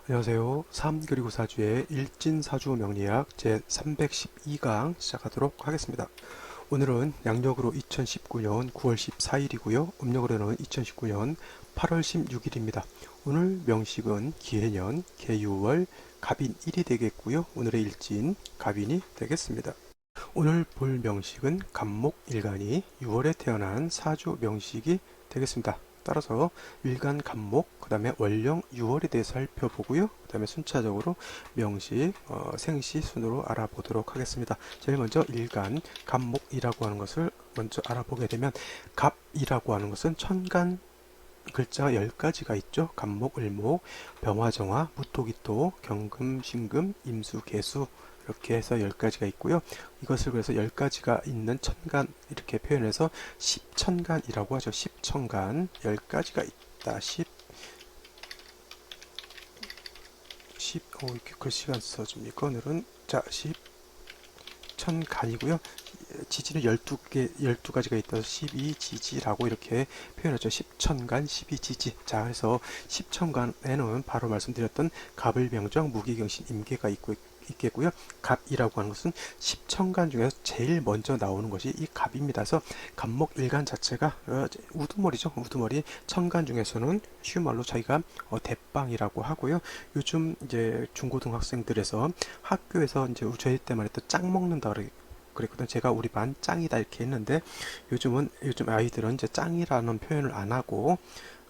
안녕하세요. 3 그리고 4주의 일진사주 명리학 제312강 시작하도록 하겠습니다. 오늘은 양력으로 2019년 9월 14일이고요. 음력으로는 2019년 8월 16일입니다. 오늘 명식은 기해년, 개유월, 갑인 1이 되겠고요. 오늘의 일진, 갑인이 되겠습니다. 오늘 볼 명식은 갑목일간이 6월에 태어난 사주 명식이 되겠습니다. 따라서 일간 갑목, 그 다음에 월령 6월에 대해서 살펴보고요. 그 다음에 순차적으로 명식, 생시 순으로 알아보도록 하겠습니다. 제일 먼저 일간 갑목이라고 하는 것을 먼저 알아보게 되면, 갑이라고 하는 것은 천간 글자가 10가지가 있죠. 갑목, 을목, 병화정화, 무토기토, 경금, 신금, 임수, 개수 이렇게 해서 10가지가 있고요. 이것을 그래서 10가지가 있는 천간 이렇게 표현해서 십천간이라고 하죠. 십천간 10가지가 있다. 이렇게 글씨가 써집니까? 오늘은 자, 십천간이고요. 지지는 12가지가 있다서 12지지라고 이렇게 표현하죠. 십천간, 12지지. 자, 그래서 십천간에는 바로 말씀드렸던 갑을명정, 무기경신, 임계가 있겠고요. 갑이라고 하는 것은 십천간 중에서 제일 먼저 나오는 것이 이 갑입니다. 그래서 갑목일간 자체가 우두머리죠. 우두머리. 천간 중에서는 쉬운 말로 저희가 대빵이라고 하고요. 요즘 이제 중고등학생들에서 학교에서 이제 저희 때만 해도 짱 먹는다 그랬거든. 제가 우리 반 짱이다 이렇게 했는데 요즘 아이들은 이제 짱이라는 표현을 안 하고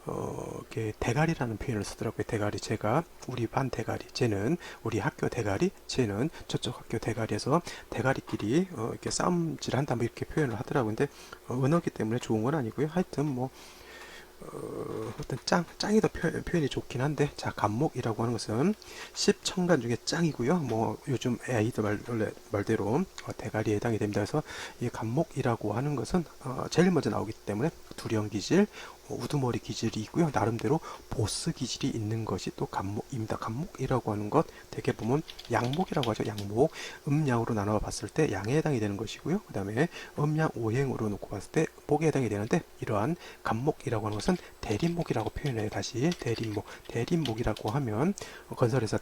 이렇게 대가리라는 표현을 쓰더라고요. 대가리. 제가 우리 반 대가리, 쟤는 우리 학교 대가리, 쟤는 저쪽 학교 대가리에서 대가리끼리 이렇게 싸움질한다 뭐 이렇게 표현을 하더라고요. 근데 언어기 때문에 좋은 건 아니고요. 하여튼 뭐 어떤 짱이 더 표현이 좋긴 한데, 자, 갑목이라고 하는 것은 십천간 중에 짱이고요. 뭐 요즘 아이들 원래 말대로 대가리에 해당이 됩니다. 그래서 이 갑목이라고 하는 것은 제일 먼저 나오기 때문에 두령 기질, 우두머리 기질이 있고요. 나름대로 보스 기질이 있는 것이 또 갑목입니다. 갑목이라고 하는 것 대개 보면 양목이라고 하죠. 양목. 음양으로 나눠 봤을 때 양에 해당이 되는 것이고요. 그 다음에 음양 오행으로 놓고 봤을 때 목에 해당이 되는데, 이러한 갑목이라고 하는 것은 대림목이라고 표현해요. 다시 대림목. 대림목이라고 하면 건설에서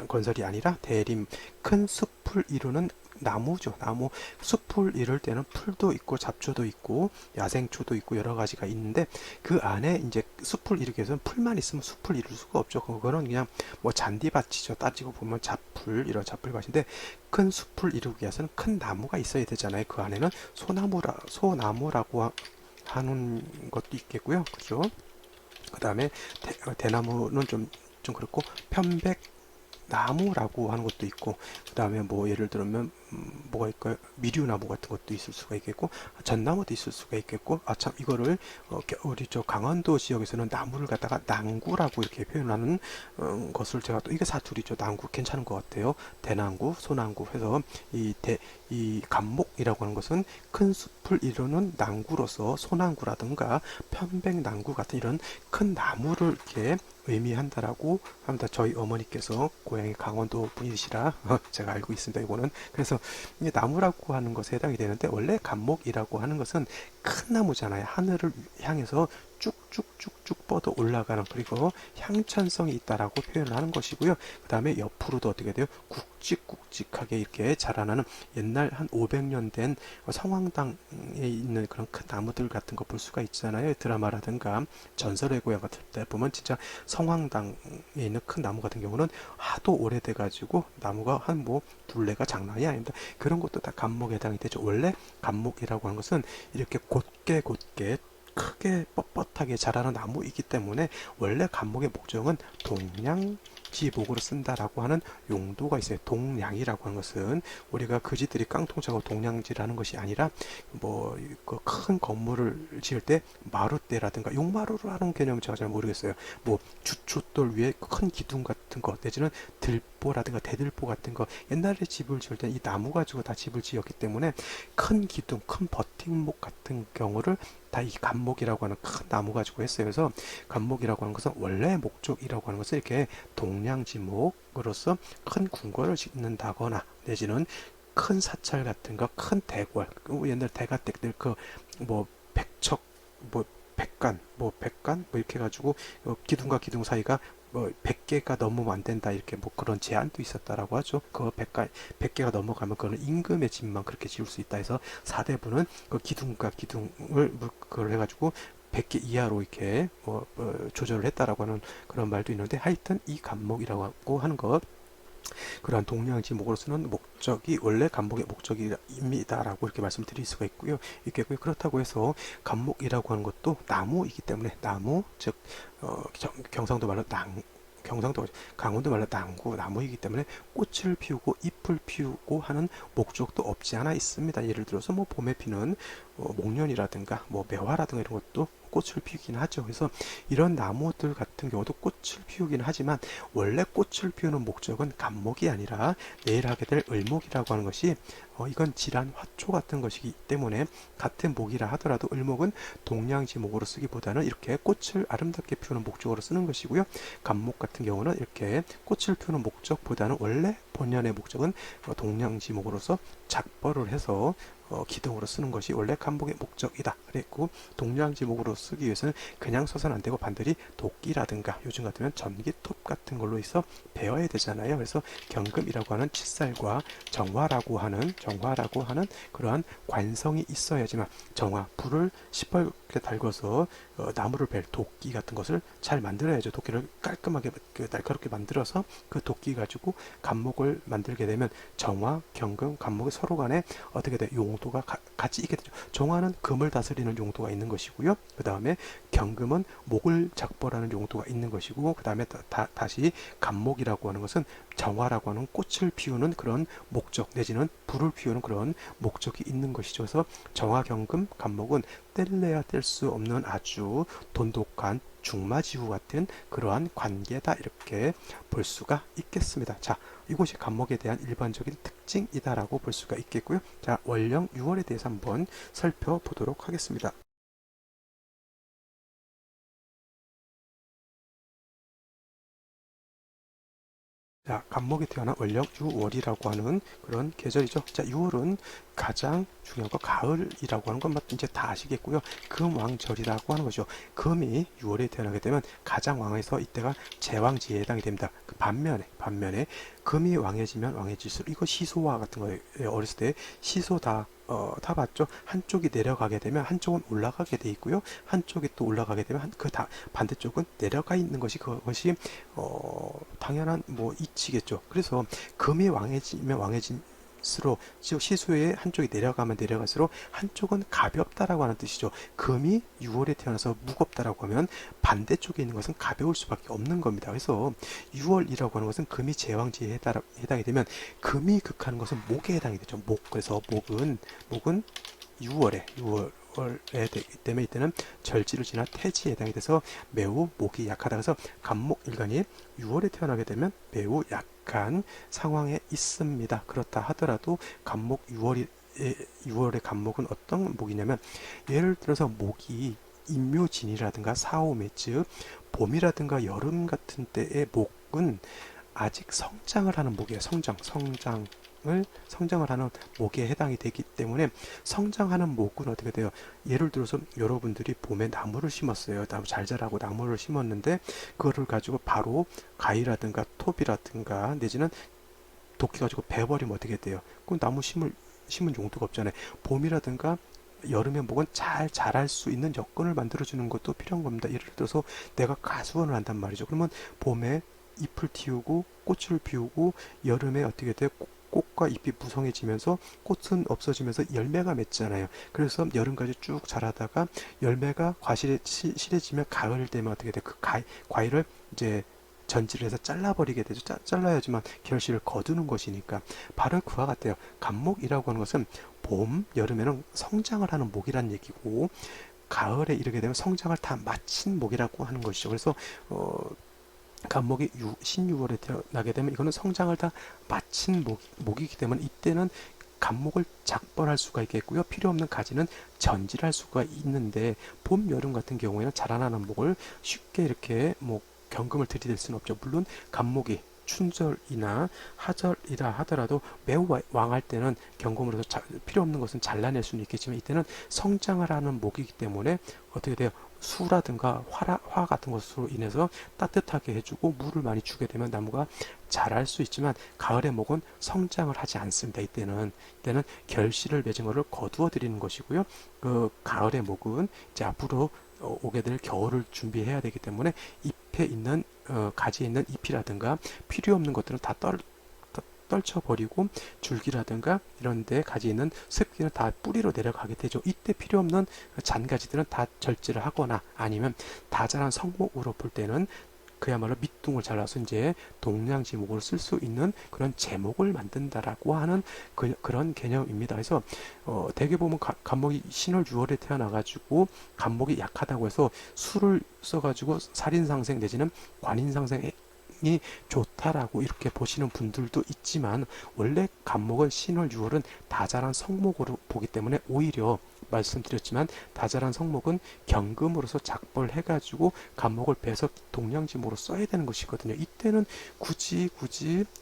건설이 아니라 대림, 큰 숲을 이루는 나무죠. 나무. 숲을 이룰 때는 풀도 있고 잡초도 있고 야생초도 있고 여러 가지가 있는데, 그 안에 이제 숲을 이루기 위해서는 풀만 있으면 숲을 이룰 수가 없죠. 그거는 그냥 뭐 잔디밭이죠. 따지고 보면 잡풀, 이런 잡풀밭인데, 큰 숲을 이루기 위해서는 큰 나무가 있어야 되잖아요. 그 안에는 소나무라고 하는 것도 있겠고요. 그죠? 그 다음에 대나무는 좀 그렇고, 편백 나무라고 하는 것도 있고, 그 다음에 뭐 예를 들면 뭐가 있을까요? 미류나무 같은 것도 있을 수가 있겠고, 전나무도 있을 수가 있겠고, 아 참 이거를 우리 저 강원도 지역에서는 나무를 갖다가 난구라고 이렇게 표현하는 것을 제가 또, 이게 사투리죠. 난구 괜찮은 것 같아요. 대난구, 소난구 해서 이 갑목이라고 하는 것은 큰 숲을 이루는 난구로서 소난구라든가 편백난구 같은 이런 큰 나무를 이렇게 의미한다라고 합니다. 저희 어머니께서 고향이 강원도 분이시라 제가 알고 있습니다. 이거는. 그래서 이 나무라고 하는 것에 해당이 되는데, 원래 갑목이라고 하는 것은 큰 나무잖아요. 하늘을 향해서 쭉쭉쭉쭉 뻗어 올라가는, 그리고 향천성이 있다라고 표현을 하는 것이고요. 그 다음에 옆으로도 어떻게 돼요? 굵직굵직하게 이렇게 자라나는, 옛날 한 500년 된 성황당에 있는 그런 큰 나무들 같은 거 볼 수가 있잖아요. 드라마라든가 전설의 고향 같은 때 보면 진짜 성황당에 있는 큰 나무 같은 경우는 하도 오래돼 가지고 나무가 한 뭐 둘레가 장난이 아닙니다. 그런 것도 다 갑목에 해당이 되죠. 원래 갑목이라고 하는 것은 이렇게 곧게 크게 뻣뻣하게 자라는 나무이기 때문에, 원래 갑목의 목적은 동량지목으로 쓴다라고 하는 용도가 있어요. 동량이라고 하는 것은 우리가 그지들이 깡통차고 동량지라는 것이 아니라, 뭐 큰 건물을 지을 때 마루대라든가 용마루를 하는 개념 제가 잘 모르겠어요. 뭐 주춧돌 위에 큰 기둥 같은 거, 내지는 들보라든가 대들보 같은 거, 옛날에 집을 지을 때 이 나무 가지고 다 집을 지었기 때문에 큰 기둥, 큰 버팀목 같은 경우를 다 이 갑목이라고 하는 큰 나무 가지고 했어요. 그래서 갑목이라고 하는 것은, 원래 목적이라고 하는 것은 이렇게 동량지목으로서 큰 궁궐을 짓는다거나, 내지는 큰 사찰 같은 거, 큰 대궐, 옛날 대가댁들 뭐 백척, 뭐 백간 뭐 이렇게 해가지고 기둥과 기둥 사이가 뭐 100개가 넘으면 안 된다 이렇게 뭐 그런 제한도 있었다라고 하죠. 그 100개가 넘어가면 그거는 임금의 집만 그렇게 지을 수 있다 해서 사대부는 그 기둥과 기둥을 그걸 해가지고 100개 이하로 이렇게 조절을 했다라고 하는 그런 말도 있는데, 하여튼 이 간목이라고 하는 것, 그러한 동량지목으로서는 목적이 원래 간목의 목적입니다라고 이렇게 말씀드릴 수가 있겠고요. 그렇다고 해서 간목이라고 하는 것도 나무이기 때문에, 나무 즉 경상도 말로 경상도 강원도 말로 나무이기 때문에 꽃을 피우고 잎을 피우고 하는 목적도 없지 않아 있습니다. 예를 들어서 뭐 봄에 피는 목련이라든가 뭐 매화라든가 이런 것도 꽃을 피우긴 하죠. 그래서 이런 나무들 같은 경우도 꽃을 피우긴 하지만 원래 꽃을 피우는 목적은 간목이 아니라 내일 하게 될 을목이라고 하는 것이 이건 질환 화초 같은 것이기 때문에, 같은 목이라 하더라도 을목은 동량지목으로 쓰기보다는 이렇게 꽃을 아름답게 피우는 목적으로 쓰는 것이고요. 간목 같은 경우는 이렇게 꽃을 피우는 목적보다는 원래 본연의 목적은 동량지목으로서 작벌을 해서 기둥으로 쓰는 것이 원래 간목의 목적이다 그랬고, 동량지목으로 쓰기 위해서는 그냥 써서는 안 되고 반드시 도끼라든가 요즘 같으면 전기톱 같은 걸로 해서 베어야 되잖아요. 그래서 경금이라고 하는 칫살과 정화라고 하는 그러한 관성이 있어야지만, 정화 불을 시뻘게 달궈서 나무를 벨 도끼 같은 것을 잘 만들어야죠. 도끼를 깔끔하게 날카롭게 만들어서 그 도끼 가지고 간목을 만들게 되면 정화, 경금, 간목이 서로 간에 어떻게 돼 용도가 같이 있게 되죠. 정화는 금을 다스리는 용도가 있는 것이고요. 그 다음에 경금은 목을 작벌하는 용도가 있는 것이고, 그 다음에 다시 간목이라고 하는 것은 정화라고 하는 꽃을 피우는 그런 목적 내지는 불을 피우는 그런 목적이 있는 것이죠. 그래서 정화, 경금, 간목은 뗄래야 뗄 수 없는 아주 돈독한 중마지구 같은 그러한 관계다 이렇게 볼 수가 있겠습니다. 자, 이것이 간목에 대한 일반적인 특징이다라고 볼 수가 있겠고요. 자, 월령 6월에 대해서 한번 살펴보도록 하겠습니다. 자, 간목이 태어난 월령 6월이라고 하는 그런 계절이죠. 자, 6월은 가장 중요한 거 가을이라고 하는 건 이제 다 아시겠고요. 금왕절이라고 하는 거죠. 금이 6월에 태어나게 되면 가장 왕에서 이때가 제왕지에 해당이 됩니다. 그 반면에 금이 왕해지면 왕해질수록, 이거 시소와 같은 거예요. 어렸을 때 시소 다 봤죠? 한쪽이 내려가게 되면 한쪽은 올라가게 돼 있고요. 한쪽이 또 올라가게 되면 반대쪽은 내려가 있는 것이, 그것이 당연한 뭐 이치겠죠. 그래서 금이 왕해지면 왕해질수록, 즉 시수의 한쪽이 내려가면 내려갈수록 한쪽은 가볍다라고 하는 뜻이죠. 금이 6월에 태어나서 무겁다라고 하면 반대쪽에 있는 것은 가벼울 수밖에 없는 겁니다. 그래서 6월이라고 하는 것은 금이 제왕지에 해당이 되면, 금이 극하는 것은 목에 해당이 되죠. 그래서 목은 6월에 되기 때문에 이때는 절지를 지나 태지에 해당이 돼서 매우 목이 약하다. 그래서 간목일간이 6월에 태어나게 되면 매우 약한 상황에 있습니다. 그렇다 하더라도 간목 6월의 간목은 어떤 목이냐면, 예를 들어서 목이 인묘진이라든가 사오매, 즉 봄이라든가 여름 같은 때의 목은 아직 성장을 하는 목이에요. 성장을 하는 목에 해당이 되기 때문에, 성장하는 목은 어떻게 돼요? 예를 들어서 여러분들이 봄에 나무를 심었어요. 나무 잘 자라고 나무를 심었는데 그거를 가지고 바로 가위라든가 톱이라든가 내지는 도끼 가지고 베버리면 어떻게 돼요? 그럼 나무 심은 용도가 없잖아요. 봄이라든가 여름에 목은 잘 자랄 수 있는 여건을 만들어주는 것도 필요한 겁니다. 예를 들어서 내가 가수원을 한단 말이죠. 그러면 봄에 잎을 틔우고 꽃을 피우고, 여름에 어떻게 돼요? 꽃과 잎이 무성해지면서 꽃은 없어지면서 열매가 맺잖아요. 그래서 여름까지 쭉 자라다가 열매가 과실에 실해지면 가을 되면 어떻게 돼요? 그 과일을 이제 전지를 해서 잘라버리게 되죠. 잘라야지만 결실을 거두는 것이니까, 바로 그와 같아요. 간목이라고 하는 것은 봄, 여름에는 성장을 하는 목이란 얘기고, 가을에 이르게 되면 성장을 다 마친 목이라고 하는 것이죠. 그래서 간목이 신유월에 태어나게 되면 이거는 성장을 다 마친 목이기 때문에 이때는 간목을 작벌할 수가 있겠고요. 필요 없는 가지는 전질할 수가 있는데, 봄, 여름 같은 경우에는 자라나는 목을 쉽게 이렇게 뭐 경금을 들이댈 수는 없죠. 물론 간목이 춘절이나 하절이라 하더라도 매우 왕할 때는 경금으로서 필요 없는 것은 잘라낼 수는 있겠지만, 이때는 성장을 하는 목이기 때문에 어떻게 돼요? 수라든가 화 같은 것으로 인해서 따뜻하게 해주고 물을 많이 주게 되면 나무가 자랄 수 있지만 가을의 목은 성장을 하지 않습니다. 이때는 결실을 맺은 것을 거두어 드리는 것이고요. 그 가을의 목은 이제 앞으로 오게 될 겨울을 준비해야 되기 때문에 잎에 있는 가지에 있는 잎이라든가 필요 없는 것들은 다 떨쳐버리고 줄기라든가 이런 데 가지에 있는 습기는 다 뿌리로 내려가게 되죠. 이때 필요 없는 잔가지들은 다 절제를 하거나 아니면 다 자란 성목으로 볼 때는 그야말로 밑둥을 잘라서 이제 동량지목으로 쓸 수 있는 그런 제목을 만든다라고 하는 그런 개념입니다. 그래서 대개 보면 간목이 신월 6월에 태어나가지고 간목이 약하다고 해서 술을 써가지고 살인상생 내지는 관인상생 이 좋다라고 이렇게 보시는 분들도 있지만 원래 간목은 신월 6월은 다자란 성목으로 보기 때문에 오히려 말씀드렸지만 다자란 성목은 경금으로서 작벌해 가지고 간목을 빼서 동량지목으로 써야 되는 것이거든요. 이때는 굳이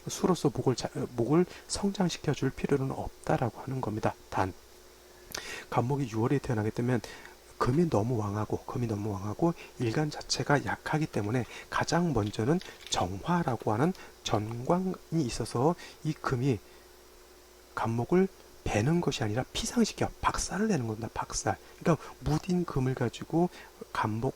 수로서 목을 성장시켜 줄 필요는 없다라고 하는 겁니다. 단 간목이 6월에 태어나게 되면 금이 너무 왕하고 일간 자체가 약하기 때문에 가장 먼저는 정화라고 하는 전광이 있어서 이 금이 간목을 베는 것이 아니라 피상시켜 박살을 내는 겁니다. 박살. 그러니까 무딘 금을 가지고 간목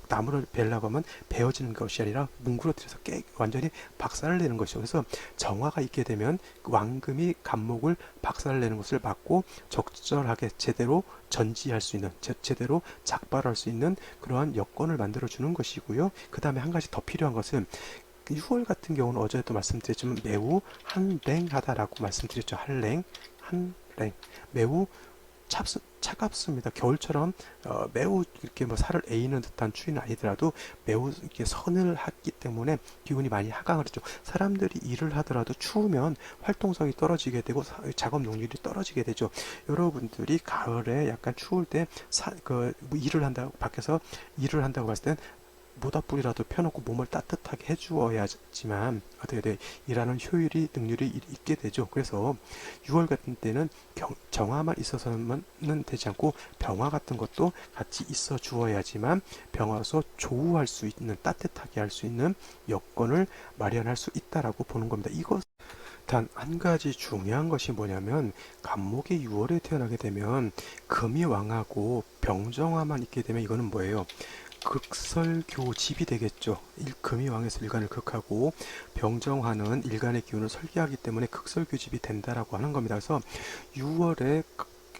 나무를 베려고 하면 베어지는 것이 아니라 뭉그러뜨려서 완전히 박살을 내는 것이죠. 그래서 정화가 있게 되면 왕금이 간목을 박살을 내는 것을 막고 적절하게 제대로 전지할 수 있는 제대로 작발할 수 있는 그러한 여건을 만들어 주는 것이고요. 그 다음에 한 가지 더 필요한 것은 6월 같은 경우는 어제도 말씀드렸지만 매우 한랭하다라고 말씀드렸죠. 한랭 매우 차갑습니다. 겨울처럼 매우 이렇게 뭐 살을 에이는 듯한 추위는 아니더라도 매우 이렇게 서늘하기 때문에 기운이 많이 하강을 했죠. 사람들이 일을 하더라도 추우면 활동성이 떨어지게 되고 작업 능률이 떨어지게 되죠. 여러분들이 가을에 약간 추울 때 뭐 일을 한다고 밖에서 일을 한다고 봤을 땐 모닥불이라도 펴놓고 몸을 따뜻하게 해주어야지만 어떻게 돼 일하는 효율이 능률이 있게 되죠. 그래서 6월 같은 때는 정화만 있어서는 되지 않고 병화 같은 것도 같이 있어 주어야지만 병화로서 조우할 수 있는 따뜻하게 할 수 있는 여건을 마련할 수 있다라고 보는 겁니다. 이것 단 한 가지 중요한 것이 뭐냐면 간목이 6월에 태어나게 되면 금이 왕하고 병정화만 있게 되면 이거는 뭐예요? 극설교집이 되겠죠. 금이 왕에서 일간을 극하고 병정화는 일간의 기운을 설계하기 때문에 극설교집이 된다라고 하는 겁니다. 그래서 6월에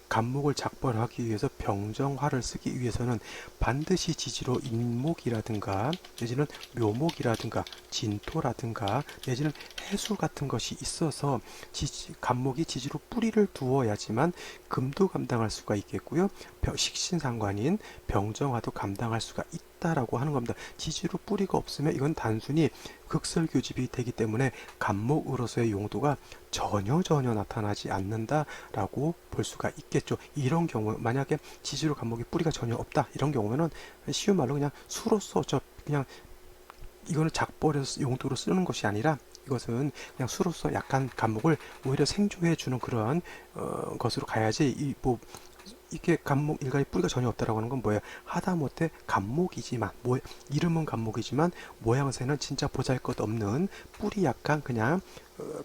간목을 작벌하기 위해서 병정화를 쓰기 위해서는 반드시 지지로 인목이라든가 내지는 묘목이라든가 진토라든가 내지는 해수 같은 것이 있어서 간목이 지지로 뿌리를 두어야지만 금도 감당할 수가 있겠고요. 식신상관인 병정화도 감당할 수가 있다라고 하는 겁니다. 지지로 뿌리가 없으면 이건 단순히 극설교집이 되기 때문에 간목으로서의 용도가 전혀 나타나지 않는다라고 볼 수가 있겠죠. 이런 경우 만약에 지지로 간목이 뿌리가 전혀 없다 이런 경우에는 쉬운 말로 그냥 수로서 그냥 이거는 작벌에서 용도로 쓰는 것이 아니라 이것은 그냥 수로서 약간 간목을 오히려 생조해 주는 그런 것으로 가야지 이게 간목 일간의 뿌리가 전혀 없다라고 하는 건 뭐예요? 하다못해 간목이지만 이름은 간목이지만 모양새는 진짜 보잘것없는 뿌리 약간 그냥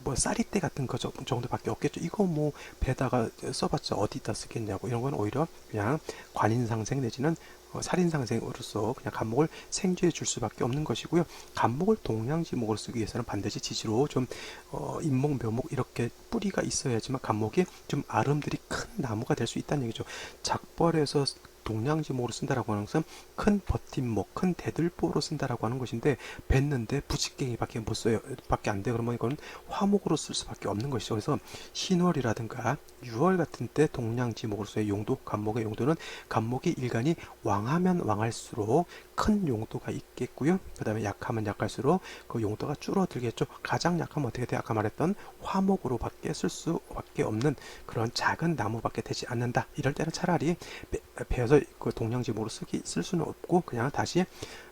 뭐 쌀이대 같은 거 정도밖에 없겠죠. 이거 뭐 배다가 써봤자 어디다 쓰겠냐고 이런 건 오히려 그냥 관인상생 내지는 살인상생으로서 그냥 간목을 생쥐해 줄 수밖에 없는 것이고요. 간목을 동량지목으로 쓰기 위해서는 반드시 지지로 좀 인목, 묘목 이렇게 뿌리가 있어야지만 간목이 좀 아름드리 큰 나무가 될 수 있다는 얘기죠. 작벌에서 동량지목으로 쓴다라고 하는 것은 큰 버팀목, 큰 대들보로 쓴다라고 하는 것인데 뱉는데 부직갱이밖에 못 써요. 밖에 안 돼. 그러면 이건 화목으로 쓸 수밖에 없는 것이죠. 그래서 신월이라든가 6월 같은 때 동량지목으로서의 용도, 간목의 용도는 간목이 일간이 왕하면 왕할수록 큰 용도가 있겠고요. 그 다음에 약하면 약할수록 그 용도가 줄어들겠죠. 가장 약하면 어떻게 돼? 아까 말했던 화목으로밖에 쓸 수밖에 없는 그런 작은 나무밖에 되지 않는다. 이럴 때는 차라리 베어서 그 동량지목으로 쓸 수는 없고 그냥 다시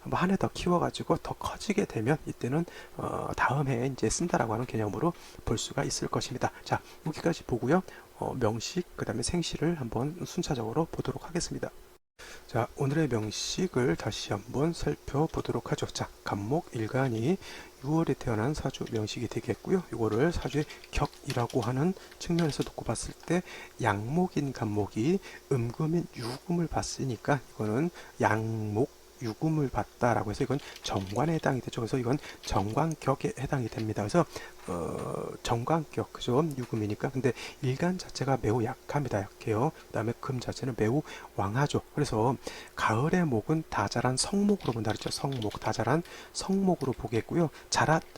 뭐 한 해 더 키워가지고 더 커지게 되면 이때는 다음 해에 이제 쓴다라고 하는 개념으로 볼 수가 있을 것입니다. 자, 여기까지 보고요. 명식, 그 다음에 생시를 한번 순차적으로 보도록 하겠습니다. 자, 오늘의 명식을 다시 한번 살펴보도록 하죠. 자, 간목 일간이 6월에 태어난 사주 명식이 되겠고요. 이거를 사주의 격이라고 하는 측면에서 놓고 봤을 때 양목인 간목이 음금인 유금을 봤으니까 이거는 양목 유금을 봤다라고 해서 이건 정관에 해당이 되죠. 그래서 이건 정관격에 해당이 됩니다. 그래서 정관격 그죠? 유금이니까. 근데 일간 자체가 매우 약합니다. 약해요. 그다음에 금 자체는 매우 왕하죠. 그래서 가을의 목은 다자란 성목으로 본다 그랬죠. 성목, 다자란 성목으로 보겠고요.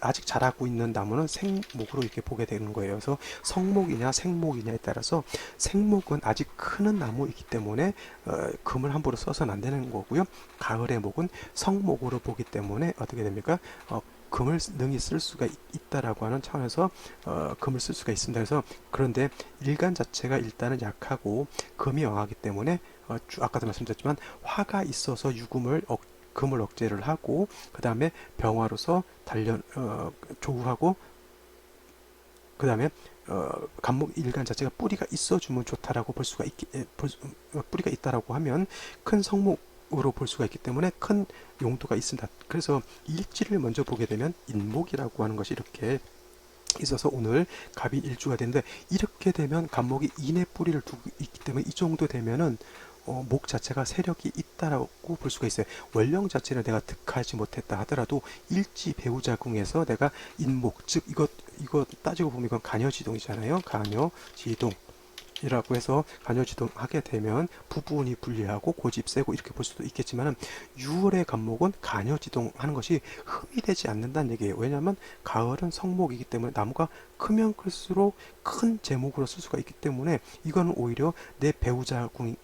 아직 자라고 있는 나무는 생목으로 이렇게 보게 되는 거예요. 그래서 성목이냐 생목이냐에 따라서 생목은 아직 크는 나무이기 때문에 금을 함부로 써서는 안 되는 거고요. 가을의 목은 성목으로 보기 때문에 어떻게 됩니까? 금을 능히 쓸 수가 있다라고 하는 차원에서 금을 쓸 수가 있습니다. 그래서 그런데 일간 자체가 일단은 약하고 금이 왕하기 때문에 아까도 말씀드렸지만 화가 있어서 금을 억제를 하고 그 다음에 병화로서 조우하고 그 다음에 간목 일간 자체가 뿌리가 있어주면 좋다라고 뿌리가 있다라고 하면 큰 성목으로 볼 수가 있기 때문에 큰 용도가 있습니다. 그래서 일지를 먼저 보게 되면 인목이라고 하는 것이 이렇게 있어서 오늘 갑이 일주가 되는데 이렇게 되면 간목이 인의 뿌리를 두고 있기 때문에 이 정도 되면은 목 자체가 세력이 있다라고 볼 수가 있어요. 원령 자체는 내가 득하지 못했다 하더라도 일지 배우자궁에서 내가 인목 즉 이거 따지고 보면 이건 간여지동이잖아요. 간여지동 이라고 해서 간여지동 하게 되면 부분이 불리하고 고집 세고 이렇게 볼 수도 있겠지만은 6월의 간목은 간여지동 하는 것이 흠이 되지 않는다는 얘기예요. 왜냐하면 가을은 성목이기 때문에 나무가 크면 클수록 큰 제목으로 쓸 수가 있기 때문에 이거는 오히려 내 배우자궁이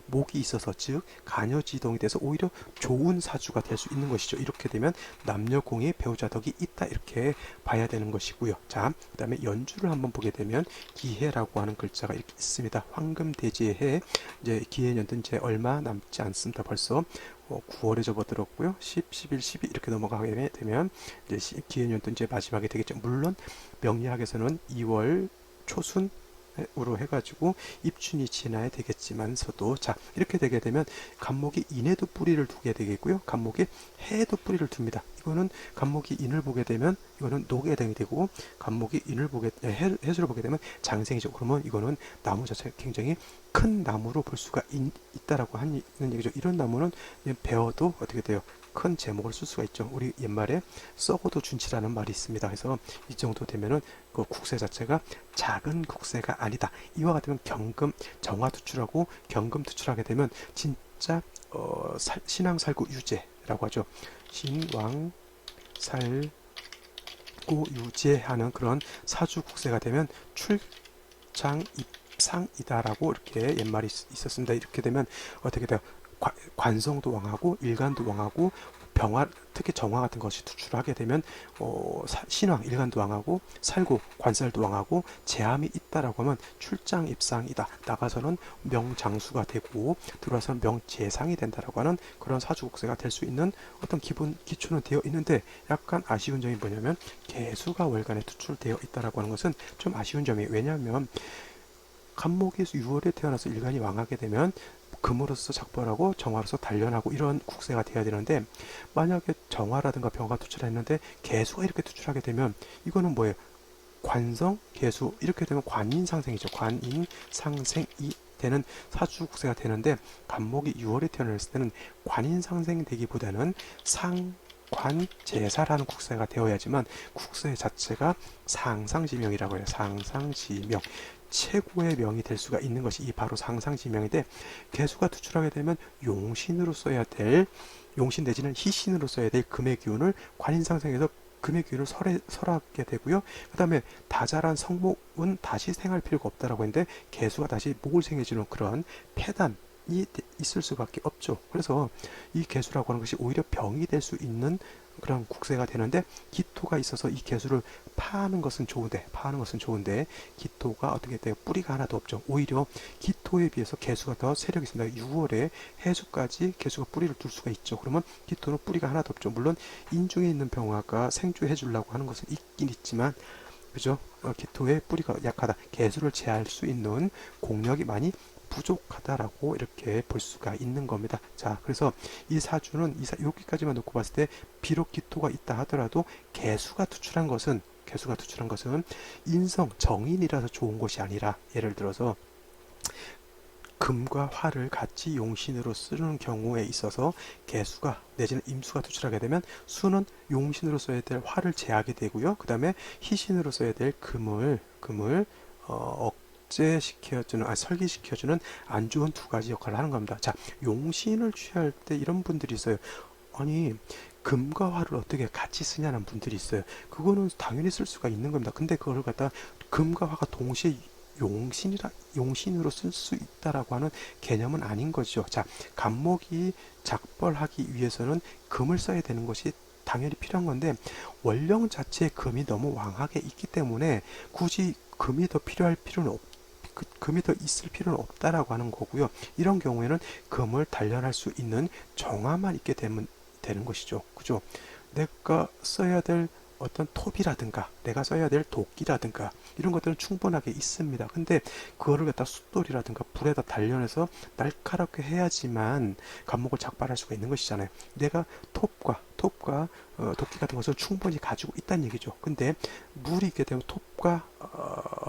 목이 있어서 즉 간여지동이 돼서 오히려 좋은 사주가 될 수 있는 것이죠. 이렇게 되면 남녀공의 배우자 덕이 있다 이렇게 봐야 되는 것이고요. 자, 그 다음에 연주를 한번 보게 되면 기해라고 하는 글자가 이렇게 있습니다. 황금돼지의 해 이제 기해년도 이제 얼마 남지 않습니다. 벌써 9월에 접어들었고요. 10, 11, 12 이렇게 넘어가게 되면 이제 기해년도 이제 마지막이 되겠죠. 물론 명리학에서는 2월 초순 으로 해가지고 입춘이 지나야 되겠지만서도 자 이렇게 되게 되면 간목이 인에도 뿌리를 두게 되겠고요. 간목이 해에도 뿌리를 둡니다. 이거는 간목이 인을 보게 되면 이거는 녹에 해당이 되고 간목이 인을 해수를 보게 되면 장생이죠. 그러면 이거는 나무 자체가 굉장히 큰 나무로 볼 수가 있다라고 하는 얘기죠. 이런 나무는 베어도 어떻게 돼요? 큰 제목을 쓸 수가 있죠. 우리 옛말에 썩어도 준치라는 말이 있습니다. 그래서 이 정도 되면은 그 국세 자체가 작은 국세가 아니다. 이와 같으면 경금 정화 투출하고 경금 투출하게 되면 진짜 신앙살구 유제라고 하죠. 신왕 살구 유제하는 그런 사주 국세가 되면 출장 입상이다라고 이렇게 옛말이 있었습니다. 이렇게 되면 어떻게 돼요? 관성도 왕하고 일간도 왕하고 병화 특히 정화 같은 것이 투출을 하게 되면 신왕 일간도 왕하고 살고 관살도 왕하고 재함이 있다라고 하면 출장 입상이다. 나가서는 명장수가 되고 들어와서는 명재상이 된다라고 하는 그런 사주국세가 될 수 있는 어떤 기본 기초는 되어 있는데 약간 아쉬운 점이 뭐냐면 개수가 월간에 투출되어 있다라고 하는 것은 좀 아쉬운 점이에요. 왜냐하면 간목이 6월에 태어나서 일간이 왕하게 되면 금으로서 작벌하고 정화로서 단련하고 이런 국세가 돼야 되는데 만약에 정화라든가 병화 투출했는데 개수가 이렇게 투출하게 되면 이거는 뭐예요? 관성, 개수 이렇게 되면 관인상생이죠. 관인상생이 되는 사주국세가 되는데 간목이 6월에 태어났을 때는 관인상생이 되기보다는 상관제사라는 국세가 되어야지만 국세 자체가 상상지명이라고 해요. 상상지명. 최고의 명이 될 수가 있는 것이 이 바로 상상지명인데 개수가 투출하게 되면 용신으로 써야 될 용신 내지는 희신으로 써야 될 금의 기운을 관인상생에서 금의 기운을 설하게 되고요. 그 다음에 다자란 성목은 다시 생할 필요가 없다라고 했는데 개수가 다시 목을 생해주는 그런 폐단이 있을 수밖에 없죠. 그래서 이 개수라고 하는 것이 오히려 병이 될 수 있는 그런 국세가 되는데 기토가 있어서 이 개수를 파는 것은 좋은데 기토가 어떻게 돼요? 뿌리가 하나도 없죠. 오히려 기토에 비해서 개수가 더 세력이 있습니다. 6월에 해수까지 개수가 뿌리를 둘 수가 있죠. 그러면 기토는 뿌리가 하나도 없죠. 물론 인중에 있는 병화가 생주해 주려고 하는 것은 있긴 있지만 그죠? 기토의 뿌리가 약하다. 개수를 제할 수 있는 공력이 많이 부족하다라고 이렇게 볼 수가 있는 겁니다. 자, 그래서 이 사주는 여기까지만 놓고 봤을 때 비록 기토가 있다 하더라도 개수가 투출한 것은 인성 정인이라서 좋은 것이 아니라, 예를 들어서 금과 화를 같이 용신으로 쓰는 경우에 있어서 개수가 내지는 임수가 투출하게 되면 수는 용신으로 써야 될 화를 제하게 되고요. 그 다음에 희신으로 써야 될 금을 억제시켜주는, 설기시켜주는 안 좋은 두 가지 역할을 하는 겁니다. 자, 용신을 취할 때 이런 분들이 있어요. 아니, 금과 화를 어떻게 같이 쓰냐는 분들이 있어요. 그거는 당연히 쓸 수가 있는 겁니다. 근데 그걸 갖다 금과 화가 동시에 용신으로 쓸 수 있다라고 하는 개념은 아닌 거죠. 자, 간목이 작벌하기 위해서는 금을 써야 되는 것이 당연히 필요한 건데, 원령 자체에 금이 너무 왕하게 있기 때문에 굳이 금이 더 있을 필요는 없다라고 하는 거고요. 이런 경우에는 금을 단련할 수 있는 정화만 있게 되는 것이죠. 그죠? 내가 써야 될 어떤 톱이라든가 내가 써야 될 도끼라든가 이런 것들은 충분하게 있습니다. 근데 그거를 갖다 숫돌이라든가 불에다 단련해서 날카롭게 해야지만 감목을 작발할 수가 있는 것이잖아요. 내가 톱과 도끼 같은 것을 충분히 가지고 있다는 얘기죠. 근데 물이 있게 되면 톱과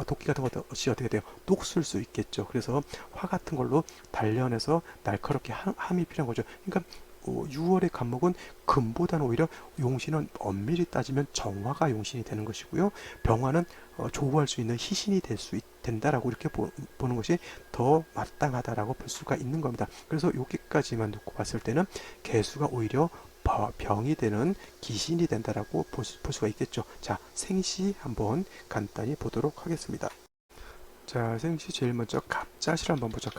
도끼 같은 것이 어떻게 돼요? 녹슬 수 있겠죠. 그래서 화 같은 걸로 단련해서 날카롭게 함이 필요한 거죠. 그러니까 6월의 간목은 금보다는 오히려 용신은 엄밀히 따지면 정화가 용신이 되는 것이고요. 병화는 조우할 수 있는 희신이 된다라고 이렇게 보는 것이 더 마땅하다라고 볼 수가 있는 겁니다. 그래서 여기까지만 놓고 봤을 때는 개수가 오히려 병이 되는 기신이 된다라고 볼 수가 있겠죠. 자, 생시 한번 간단히 보도록 하겠습니다. 자, 생시 제일 먼저 갑자시를 한번 보죠.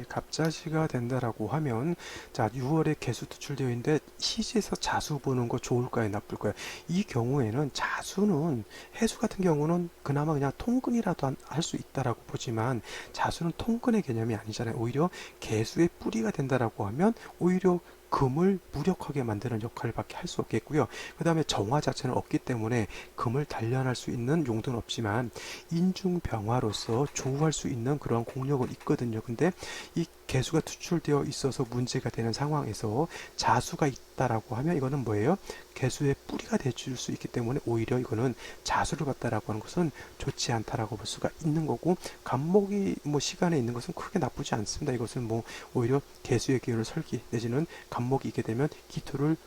갑자시가 된다라고 하면, 자, 6월에 개수 투출되어 있는데 시지에서 자수 보는 거 좋을까요, 나쁠까요? 이 경우에는 자수는, 해수 같은 경우는 그나마 그냥 통근이라도 할 수 있다라고 보지만, 자수는 통근의 개념이 아니잖아요. 오히려 개수의 뿌리가 된다라고 하면 오히려 금을 무력하게 만드는 역할밖에 할 수 없겠고요. 그 다음에 정화 자체는 없기 때문에 금을 단련할 수 있는 용도는 없지만 인중병화로서 조우할 수 있는 그런 공력은 있거든요. 근데 이 개수가 투출되어 있어서 문제가 되는 상황에서 자수가 있다라고 하면 이거는 뭐예요? 개수의 뿌리가 돼줄 수 있기 때문에 오히려 이거는 자수를 받다라고 하는 것은 좋지 않다라고 볼 수가 있는 거고, 간목이 시간에 있는 것은 크게 나쁘지 않습니다. 이것은 오히려 개수의 기운을 설기 내지는 간목이 있게 되면 기토를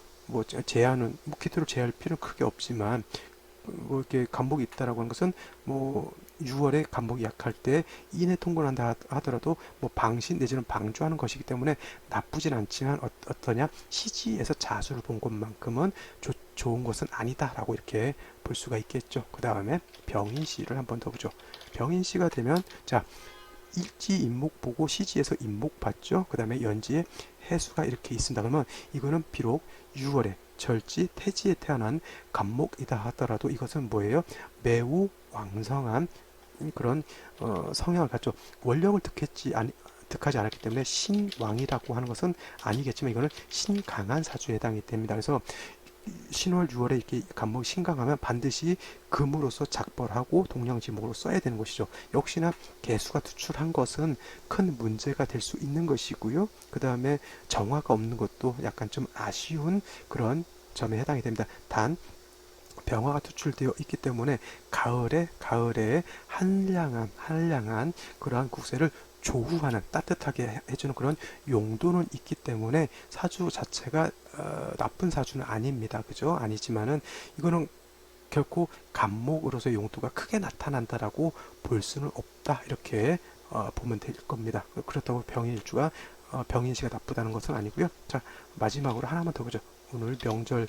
기토를 제할 필요는 크게 없지만, 이렇게 간목이 있다라고 하는 것은 6월에 간목이 약할 때 인해 통근한다 하더라도 방신 내지는 방주하는 것이기 때문에 나쁘진 않지만, 어떠냐, 시지에서 자수를 본 것만큼은 좋은 것은 아니다라고 이렇게 볼 수가 있겠죠. 그 다음에 병인시를 한번 더 보죠. 병인시가 되면, 자, 일지 인목 보고 시지에서 인목 봤죠. 그 다음에 연지에 해수가 이렇게 있습니다. 그러면 이거는 비록 6월에 절지 태지에 태어난 간목이다 하더라도 이것은 뭐예요? 매우 왕성한 그런 성향을 갖죠. 원령을 득하지 않았기 때문에 신왕이라고 하는 것은 아니겠지만 이거는 신강한 사주에 해당이 됩니다. 그래서 신월 6월에 이렇게 간목이 신강하면 반드시 금으로서 작벌하고 동령지목으로 써야 되는 것이죠. 역시나 개수가 투출한 것은 큰 문제가 될 수 있는 것이고요. 그 다음에 정화가 없는 것도 약간 좀 아쉬운 그런 점에 해당이 됩니다. 단 병화가 투출되어 있기 때문에 가을에 한량한 그러한 국세를 조우하는, 따뜻하게 해주는 그런 용도는 있기 때문에 사주 자체가 나쁜 사주는 아닙니다. 그죠? 아니지만은 이거는 결코 간목으로서 용도가 크게 나타난다라고 볼 수는 없다. 이렇게 보면 될 겁니다. 그렇다고 병인시가 나쁘다는 것은 아니고요. 자, 마지막으로 하나만 더 보죠. 오늘 명절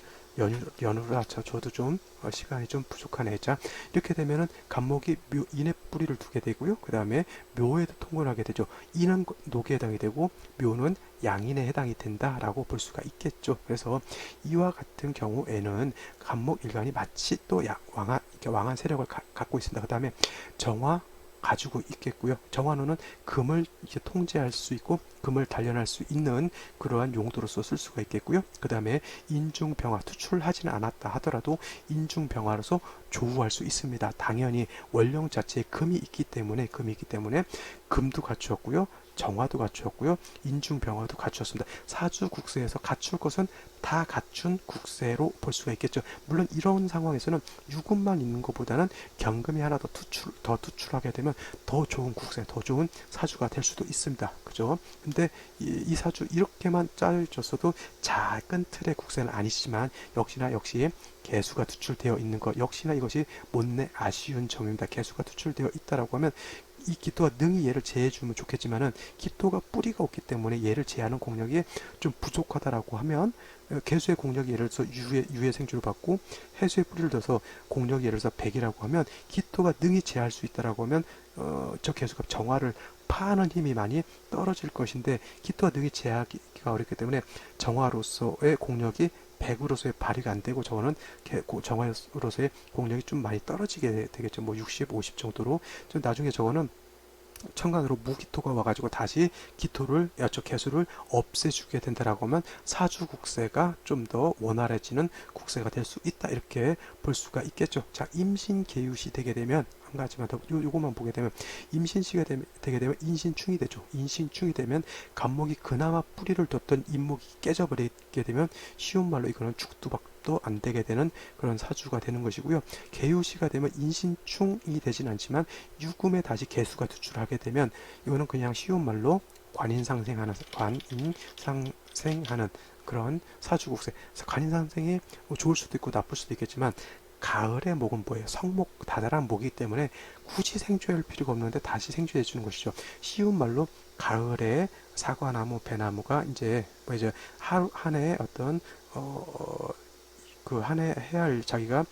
연휴라 저도 좀 시간이 좀 부족하네. 자, 이렇게 되면은 간목이 인의 뿌리를 두게 되고요. 그 다음에 묘에도 통근하게 되죠. 인은 녹에 해당이 되고 묘는 양인에 해당이 된다라고 볼 수가 있겠죠. 그래서 이와 같은 경우에는 간목 일간이 마치 또 왕한 세력을 갖고 있습니다. 그 다음에 정화 가지고 있겠고요. 정화로는 금을 이제 통제할 수 있고 금을 단련할 수 있는 그러한 용도로서 쓸 수가 있겠고요. 그 다음에 인중병화, 투출하지는 않았다 하더라도 인중병화로서 조우할 수 있습니다. 당연히 원령 자체에 금이 있기 때문에 금도 갖추었고요. 정화도 갖추었고요. 인중병화도 갖추었습니다. 사주국세에서 갖출 것은 다 갖춘 국세로 볼 수가 있겠죠. 물론 이런 상황에서는 유금만 있는 것보다는 경금이 하나 더 투출하게 되면 더 좋은 국세, 더 좋은 사주가 될 수도 있습니다. 그죠? 근데 이 사주 이렇게만 짜여졌어도 작은 틀의 국세는 아니지만 역시 개수가 투출되어 있는 것, 역시나 이것이 못내 아쉬운 점입니다. 개수가 투출되어 있다라고 하면 이 기토가 능히 얘를 제해주면 좋겠지만은 기토가 뿌리가 없기 때문에 얘를 제하는 공력이 좀 부족하다라고 하면 개수의 공력이 예를 들어서 유의 생주를 받고 해수의 뿌리를 둬서 공력이 예를 들어서 100이라고 하면 기토가 능히 제할 수 있다라고 하면 저 개수가 정화를 파하는 힘이 많이 떨어질 것인데 기토가 능히 제하기가 어렵기 때문에 정화로서의 공력이 100으로서의 발휘가 안 되고 저거는 정화로서의 공력이 좀 많이 떨어지게 되겠죠. 뭐 60, 50 정도로. 좀 나중에 저거는 천간으로 무기토가 와가지고 다시 기토를 저 개수를 없애주게 된다라고 하면 사주 국세가 좀 더 원활해지는 국세가 될 수 있다 이렇게 볼 수가 있겠죠. 자, 임신 개유시 되게 되면 한 가지만 더 요것만 보게 되면 임신시가 되게 되면 인신충이 되죠. 인신충이 되면 간목이 그나마 뿌리를 뒀던 잇목이 깨져버리게 되면 쉬운 말로 이거는 죽두박도 안 되게 되는 그런 사주가 되는 것이고요. 개유시가 되면 인신충이 되진 않지만 유금에 다시 개수가 투출하게 되면 이거는 그냥 쉬운 말로 관인상생하는 그런 사주국세. 관인상생이 좋을 수도 있고 나쁠 수도 있겠지만 가을의 목은 뭐예요? 성목, 다다란 목이기 때문에 굳이 생주할 필요가 없는데 다시 생주해 주는 것이죠. 쉬운 말로 가을에 사과나무, 배나무가 이제 한 해에 어떤 그 한 해 해야 할 자기가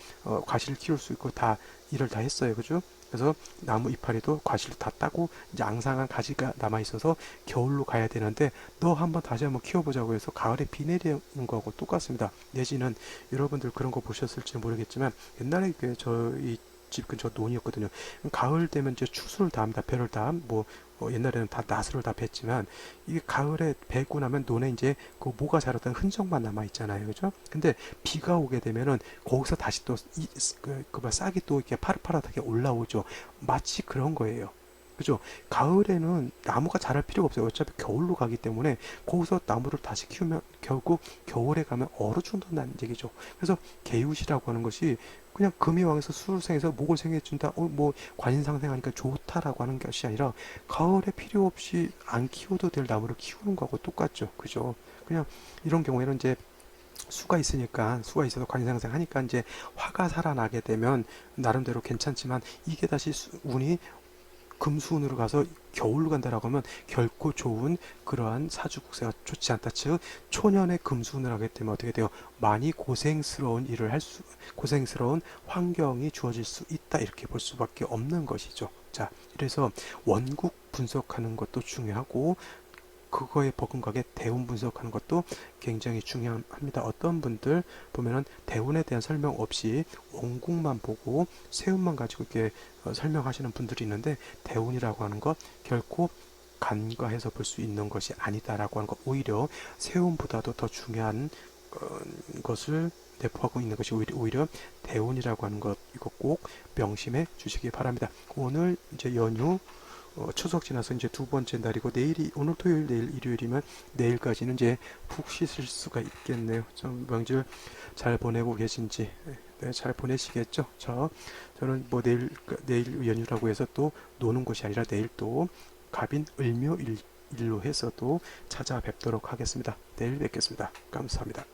과실을 키울 수 있고 다 일을 다 했어요. 그죠? 그래서 나무 이파리도 과실을 다 따고 이제 앙상한 가지가 남아 있어서 겨울로 가야 되는데 너 한번 다시 한번 키워보자고 해서 가을에 비 내리는 거하고 똑같습니다. 내지는 여러분들 그런 거 보셨을지 모르겠지만 옛날에 저희 집 근처 논이었거든요. 가을 되면 이제 추수를 다 합니다. 벼를 다 뭐 옛날에는 다 나스를 다 뱄지만 이게 가을에 베고 나면 논에 이제 그 모가 자랐던 흔적만 남아 있잖아요. 그죠? 근데 비가 오게 되면은 거기서 다시 또 싹이 또 이렇게 파릇파릇하게 올라오죠. 마치 그런 거예요. 그죠? 가을에는 나무가 자랄 필요가 없어요. 어차피 겨울로 가기 때문에 거기서 나무를 다시 키우면 결국 겨울에 가면 얼어 죽는다는 얘기죠. 그래서 개유시라고 하는 것이 그냥 금이 왕에서 수술생에서 목을 생해준다, 뭐 관인상생하니까 좋다라고 하는 것이 아니라 가을에 필요 없이 안 키워도 될 나무를 키우는 거하고 똑같죠. 그죠? 그냥 이런 경우에는 이제 수가 있어서 관인상생 하니까 이제 화가 살아나게 되면 나름대로 괜찮지만 이게 다시 운이 금수운으로 가서 겨울로 간다라고 하면 결코 좋은 그러한 사주국세가 좋지 않다. 즉 초년에 금수운을 하게 되면 어떻게 돼요? 많이 고생스러운 환경이 주어질 수 있다. 이렇게 볼 수밖에 없는 것이죠. 자, 그래서 원국 분석하는 것도 중요하고 그거에 버금가게 대운 분석하는 것도 굉장히 중요합니다. 어떤 분들 보면은 대운에 대한 설명 없이 원국만 보고 세운만 가지고 이렇게 설명하시는 분들이 있는데 대운이라고 하는 것 결코 간과해서 볼 수 있는 것이 아니다라고 하는 것, 오히려 세운보다도 더 중요한 것을 내포하고 있는 것이 오히려 대운이라고 하는 것, 이거 꼭 명심해 주시기 바랍니다. 오늘 이제 연휴 추석 지나서 이제 두 번째 날이고 오늘 토요일 내일 일요일이면 내일까지는 이제 푹 씻을 수가 있겠네요. 좀 명절 잘 보내고 계신지 네, 잘 보내시겠죠? 저는 뭐 내일 연휴라고 해서 또 노는 곳이 아니라 내일 또 갑인 을묘일로 해서 또 찾아뵙도록 하겠습니다. 내일 뵙겠습니다. 감사합니다.